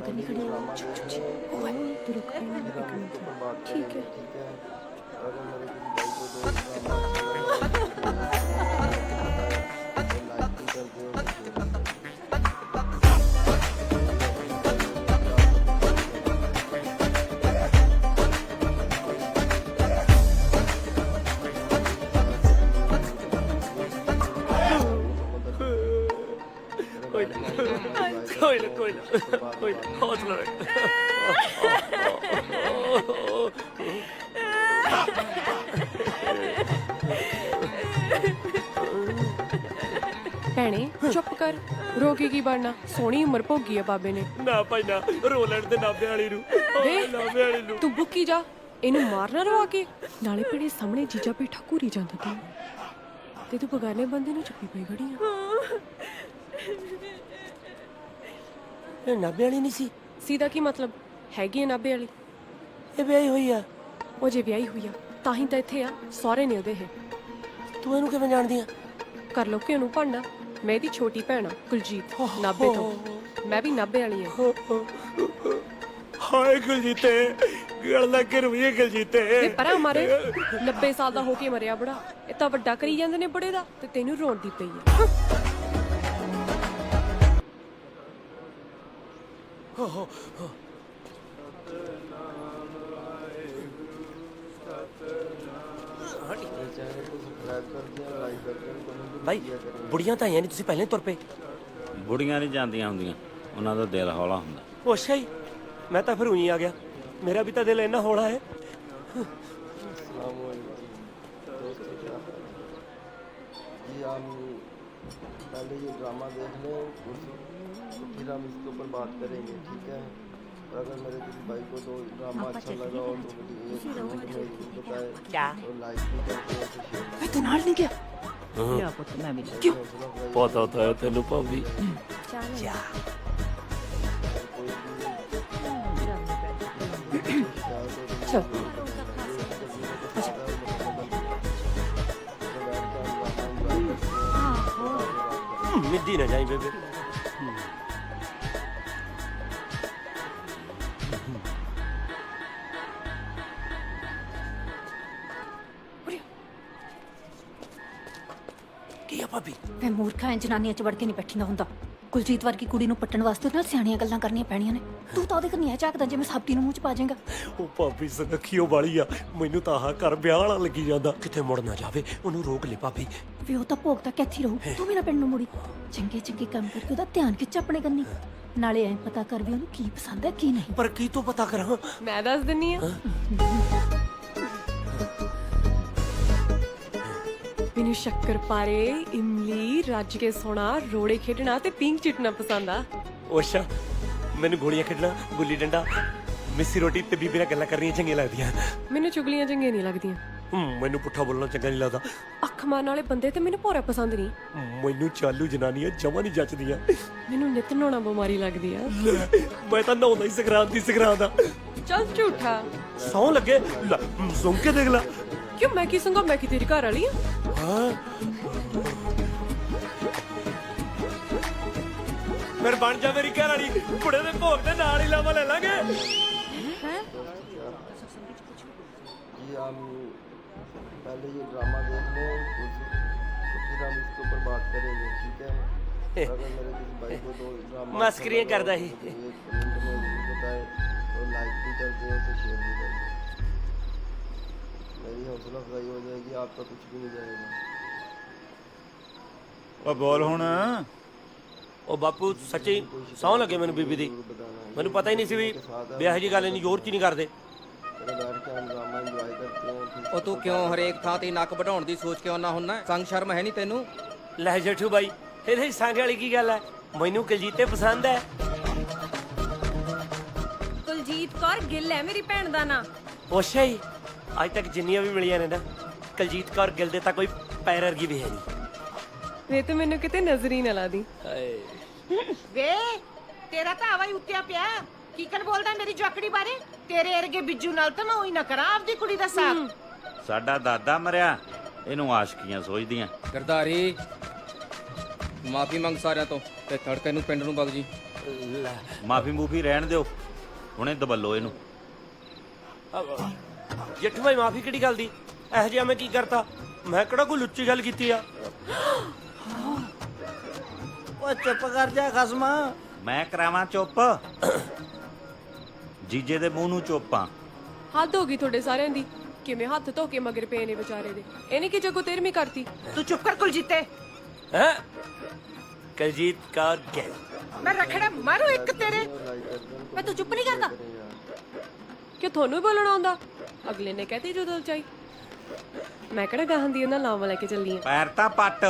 करनी खड़ी है। ओए तू रुक एक मिनट। ठीक है कोई हौसला रख। ਭੈਣੇ ਚੁੱਪ ਕਰ, ਰੋ ਕੇ ਕੀ ਬਣਨਾ, ਸੋਹਣੀ ਉਮਰ ਭੋਗੀ ਆ ਬਾਬੇ ਨੇ। ਨਾ ਭਾਈ ਨਾ, ਰੋਲੈਂਡ ਦੇ ਨਾਭੇ ਵਾਲੀ ਨੂੰ, ਨਾਭੇ ਵਾਲੀ ਨੂੰ ਤੂੰ ਬੁੱਕੀ ਜਾ, ਇਹਨੂੰ ਮਾਰਨਾ ਰਵਾ ਕੇ। ਨਾਲੇ ਭੈਣੇ ਸਾਹਮਣੇ ਜੀਜਾ ਬੈਠਾ ਘੂਰੀ ਜਾਂਦਾ ਤੈਨੂੰ, ਤੇ ਤੂੰ ਬਗਾਨੇ ਬੰਦੇ ਨੂੰ ਚੁੱਪੀ ਪਈ ਖੜੀ ਆ। ਇਹ ਨਾਭੇ ਵਾਲੀ ਨਹੀਂ ਸੀ? ਸੀਦਾ ਕੀ ਮਤਲਬ, ਹੈਗੀ ਆ ਨਾਭੇ ਵਾਲੀ। ਇਹ ਵਿਆਹੀ ਹੋਈ ਆ? ਉਹ ਜੇ ਵਿਆਹੀ ਹੋਈ ਆ ਤਾਂ ਹੀ ਤਾਂ ਇੱਥੇ ਆ, ਸਹੁਰੇ ਨੇ ਉਹਦੇ ਇਹ। ਤੂੰ ਇਹਨੂੰ ਕਿਵੇਂ ਜਾਣਦੀ ਆ? ਕਰ ਲੋ ਕਿ ਉਹਨੂੰ ਪੜਨਾ, ਮੈਂ ਇਹਦੀ ਛੋਟੀ ਭੈਣ ਆ ਕੁਲਜੀਤ, ਨਾਭੇ ਤੋਂ। ਮੈਂ ਵੀ ਨਾਭੇ ਵਾਲੀ ਆ। ਹਾਏ ਕੁਲਜੀਤੇ, ਗੱਲ ਲੱਗ ਕੇ ਰੁਈਏ ਕੁਲਜੀਤੇ। ਤੇ ਪਰਾਂ ਮਾਰੇ, 90 ਸਾਲ ਦਾ ਹੋ ਕੇ ਮਰਿਆ ਬੜਾ, ਇਹ ਤਾਂ ਵੱਡਾ ਕਰੀ ਜਾਂਦੇ ਨੇ ਬੜੇ ਦਾ, ਤੇ ਤੈਨੂੰ ਰੋਣ ਦੀ ਪਈ ਆ। ਭਾਈ ਬੁੜੀਆਂ ਤਾਂ ਆਈਆਂ ਨਹੀਂ, ਤੁਸੀਂ ਪਹਿਲਾਂ ਹੀ ਤੁਰ ਪਏ। ਬੁੜੀਆਂ ਨਹੀਂ ਜਾਂਦੀਆਂ ਹੁੰਦੀਆਂ, ਉਹਨਾਂ ਦਾ ਦਿਲ ਹੌਲਾ ਹੁੰਦਾ। ਉਹ ਅੱਛਾ ਜੀ, ਮੈਂ ਤਾਂ ਫਿਰ ਉਹੀ ਆ ਗਿਆ, ਮੇਰਾ ਵੀ ਤਾਂ ਦਿਲ ਇੰਨਾ ਹੌਲਾ ਹੈ। पहले ये ड्रामा देख लें, फिर हम इसके ऊपर बात करेंगे, ठीक है? और अगर मेरे किसी भाई को तो ड्रामा अच्छा लगा हो तो मुझे बताए, तो लाइक भी करते हैं, तो शेयर ਮੈਂ ਤੂੰ ਨਾਲ ਨਹੀਂ ਗਿਆ? ਕਿਉਂ? ਪਤਾ ਤਾਂ ਤੈਨੂੰ ਭਾਬੀ। ਚੱਲ ਮਿੱਦੀ ਨਾ ਜਾਈ ਬੇਬੇ। ਕੀ ਆ ਭਾਬੀ? ਮੈਂ ਮੂਰਖਾਂ ਐ ਜਨਾਨੀਆਂ 'ਚ ਵੜ ਕੇ ਨਹੀਂ ਬੈਠੀਦਾ ਹੁੰਦਾ। ਕੁਲਜੀਤ ਵਰਗੀ ਕੁੜੀ ਨੂੰ ਪੱਟਣ ਵਾਸਤੇ ਉਹਦੇ ਨਾਲ ਸਿਆਣੀਆਂ ਗੱਲਾਂ ਕਰਨੀਆਂ ਪੈਣੀਆਂ ਨੇ। ਤੂੰ ਤਾਂ ਉਹਦੇ ਕੰਨੀਆਂ ਝਾਕਦਾ ਜਿਵੇਂ ਸਾਬਤੀ ਨੂੰ ਮੂੰਹ 'ਚ ਪਾ ਜਾਏਗਾ। ਉਹ ਭਾਬੀ ਸਨਖੀਓ ਵਾਲੀ ਆ, ਮੈਨੂੰ ਤਾਂ ਆਹ ਘਰ ਵਿਆਹ ਵਾਲਾ ਲੱਗੀ ਜਾਂਦਾ, ਕਿਤੇ ਮੁੜ ਨਾ ਜਾਵੇ, ਉਹਨੂੰ ਰੋਕ ਲੈ ਭਾਬੀ। ਵੀ ਉਹ ਤਾਂ ਭੋਗ ਤੱਕ ਇੱਥੇ ਰਹੂ, ਤੂੰ ਵੀ ਨਾ ਪਿੰਡ ਨੂੰ ਮੁੜੀ। ਚੰਗੇ ਚੰਗੇ ਕੰਮ ਕਰਕੇ ਉਹਦਾ ਧਿਆਨ ਖਿੱਚ ਆਪਣੇ ਕੰਨੀ, ਨਾਲੇ ਐਂ ਪਤਾ ਕਰ ਵੀ ਉਹਨੂੰ ਕੀ ਪਸੰਦ ਹੈ ਕੀ ਨਹੀਂ। ਪਰ ਕੀ ਤੋਂ ਪਤਾ ਕਰਾਂ? ਮੈਂ ਦੱਸ ਦਿੰਨੀ ਆ। ਮੈਨੂੰ ਸ਼ੱਕਰ ਪਾਰੇ, ਇਮਲੀ, ਰੱਜ ਕੇ ਸੋਣਾ, ਰੋੜੇ ਖੇਡਣਾ ਤੇ ਪੀਂਘ ਚਿੱਟਣਾ ਪਸੰਦ ਆ। ਅੱਛਾ, ਮੈਨੂੰ ਗੋਲੀਆਂ ਖੇਡਣਾ, ਗੁੱਲੀ ਡੰਡਾ, ਮਿੱਸੀ ਰੋਟੀ ਤੇ ਬੀਬੀ ਨਾਲ ਗੱਲਾਂ ਕਰਨੀਆਂ ਚੰਗੀਆਂ ਲੱਗਦੀਆਂ। ਮੈਨੂੰ ਚੁਗਲੀਆਂ ਚੰਗੀਆਂ ਨਹੀਂ ਲੱਗਦੀਆਂ। ਮੈਨੂੰ ਪੁੱਠਾ ਬੋਲਣਾ ਚੰਗਾ ਨਹੀਂ ਲੱਗਦਾ। ਅੱਖ ਮਾਰਨ ਵਾਲੇ ਬੰਦੇ ਤੇ ਮੈਨੂੰ ਭੋਰਾ ਪਸੰਦ ਨਹੀਂ। ਮੈਨੂੰ ਚਾਲੂ ਜਨਾਨੀਆਂ ਜਮਾਂ ਨਹੀਂ ਜੱਚਦੀਆਂ। ਮੈਨੂੰ ਨਿੱਤ ਨਹਾਉਣਾ ਬਿਮਾਰੀ ਲੱਗਦੀ ਆ। ਮੈਂ ਤਾਂ ਨਹਾਉਂਦਾ ਹੀ ਸਕਰਾਂਤ ਆ। ਚੱਲ ਝੂਠਾ। ਸੌਂ ਲੱਗੇ, ਸੁਣ ਕੇ ਦੇਖ ਲੈ। ਕਿਉਂ ਮੈਂ ਕੀ ਸੰਗਾ, ਮੈਂ ਕੀ ਤੇਰੀ ਘਰ ਵਾਲੀ ਆ? ਫਿਰ ਬਣ ਜਾ ਮੇਰੀ ਘਰ ਵਾਲੀ, ਬੁੜੇ ਦੇ ਭੋਗ ਦੇ ਨਾਲ ਹੀ ਲਾਵਾ ਲੈ ਲਾਂਗੇ। जी हम पहले ये ड्रामा देख लें, फिर हम इसके ऊपर बात करेंगे, ठीक है? और अगर मेरे किसी भाई को तो ड्रामा मस्करियां करता ही। कमेंट में ज़रूर बताए, तो लाइक भी करते हैं, तो शेयर भी करते हैं। मेरी हौसला अफजाई हो जाएगी, आपका कुछ भी नहीं जाएगा। ਉਹ ਬੋਲ ਹੁਣ। ਉਹ ਬਾਪੂ ਸੱਚੀ ਸੌਂ ਲੱਗੇ ਮੈਨੂੰ ਬੀਬੀ ਦੀ, ਮੈਨੂੰ ਪਤਾ ਹੀ ਨਹੀਂ ਸੀ ਵੀ ਵਿਆਹ ਜੀ ਗੱਲ ਨਹੀਂ ਜ਼ੋਰ ਚ ਨਹੀਂ ਕਰਦੇ। बैठ के हम ड्रामा एंजॉय करते हैं, फिर ਉਹ ਤੂੰ ਕਿਉਂ ਹਰੇਕ ਥਾਂ ਤੇ ਨੱਕ ਵਢਾਉਣ ਦੀ ਸੋਚ ਕੇ ਆਉਣਾ ਹੁੰਨਾ? ਸੰਗ ਸ਼ਰਮ ਹੈ ਨਹੀਂ ਤੈਨੂੰ? ਲੈ ਜੇਠੂ ਬਾਈ, ਇਹਦੇ ਸੰਗ ਵਾਲੀ ਕੀ ਗੱਲ ਹੈ? ਮੈਨੂੰ ਕੁਲਜੀਤੇ ਪਸੰਦ ਹੈ। ਕੁਲਜੀਤ ਕੌਰ ਗਿੱਲ ਹੈ ਮੇਰੀ ਭੈਣ ਦਾ ਨਾਂ। ਅੱਛਾ ਜੀ, ਅੱਜ ਤੱਕ ਜਿੰਨੀਆਂ ਵੀ ਮਿਲੀਆਂ ਨੇ ਨਾ, ਕੁਲਜੀਤ ਕੌਰ ਗਿੱਲ ਦੇ ਤਾਂ ਕੋਈ ਪੈਰ ਵਰਗੀ ਵੀ ਹੈ ਨਹੀਂ। ਵੇ ਤੂੰ ਮੈਨੂੰ ਕਿਤੇ ਨਜ਼ਰ ਹੀ ਨਾ ਲਾ ਦੀ। ਵੇ ਤੇਰਾ ਤਾਂ ਹਵਾ ਹੀ ਉੱਤਿਆ ਪਿਆ। ਕੀ ਕਰ ਬੋਲਦਾ ਮੇਰੀ ਜੋਕੜੀ ਬਾਰੇ? ਤੇਰੇ ਵਰਗੇ ਬਿੱਜੂ ਨਾਲ ਤਾਂ ਮੈਂ ਉਹੀ ਨਾ ਕਰਾਂ ਆਪਦੀ ਕੁੜੀ ਦਾ ਸਾਥ। ਸਾਡਾ ਦਾਦਾ ਮਰਿਆ, ਇਹਨੂੰ ਆਸ਼ਕੀਆਂ ਸੋਚਦੀਆਂ। ਗਰਦਾਰੀ ਮਾਫੀ ਮੰਗ ਸਾਰਿਆਂ ਤੋਂ ਤੇ ਧੜਕੇ ਨੂੰ ਪਿੰਡ ਨੂੰ ਵਗ ਜੀ। ਲੈ ਮਾਫੀ ਮੂਫੀ ਰਹਿਣ ਦਿਓ, ਹੁਣੇ ਦਬੱਲੋ ਇਹਨੂੰ। ਜੇਠੂ ਭਾਈ ਮਾਫੀ ਕਿਹੜੀ ਗੱਲ ਦੀ? ਇਹੋ ਜਿਹਾ ਮੈਂ ਕੀ ਕਰਤਾ? ਮੈਂ ਕਿਹੜਾ ਕੋਈ ਲੁੱਚੀ ਗੱਲ ਕੀਤੀ ਆ? ਓਏ ਚੁੱਪ ਕਰ ਜਾ ਖਸਮਾ। ਮੈਂ ਕਰਾਵਾਂ ਚੁੱਪ? ਜੀਜੇ ਦੇ ਮੂੰਹ ਨੂੰ ਚੁੱਪਾਂ। ਹੱਦ ਹੋ ਗਈ ਤੁਹਾਡੇ ਸਾਰਿਆਂ ਦੀ। ਕਿਵੇਂ ਹੱਥ ਧੋ ਕੇ ਮਗਰ ਪਏ ਨੇ ਵਿਚਾਰੇ ਦੇ। ਇਹਨੇ ਕੀ ਜਗੋ 13ਵੀਂ ਕਰਤੀ। ਤੂੰ ਚੁੱਪ ਕਰ ਕੁਲਜੀਤੇ। ਹੈ ਕਲਜੀਤ ਕੌਰ ਗੈਲ। ਮੈਂ ਰਖੜਾ ਮਾਰੂ ਇੱਕ ਤੇਰੇ। ਮੈਂ ਤੂੰ ਚੁੱਪ ਨਹੀਂ ਕਰਦਾ। ਕਿ ਤੁਹਾਨੂੰ ਹੀ ਬੋਲਣਾ ਆਉਂਦਾ? ਅਗਲੇ ਨੇ ਕਹਤੀ ਜਦੋਂ ਚਾਈ। ਮੈਂ ਕਿਹੜਾ ਗਾਹਾਂ ਦੀ ਉਹਨਾਂ ਲਾਵਾਂ ਲੈ ਕੇ ਚੱਲੀ ਆ। ਪੈਰ ਤਾਂ ਪੱਟ।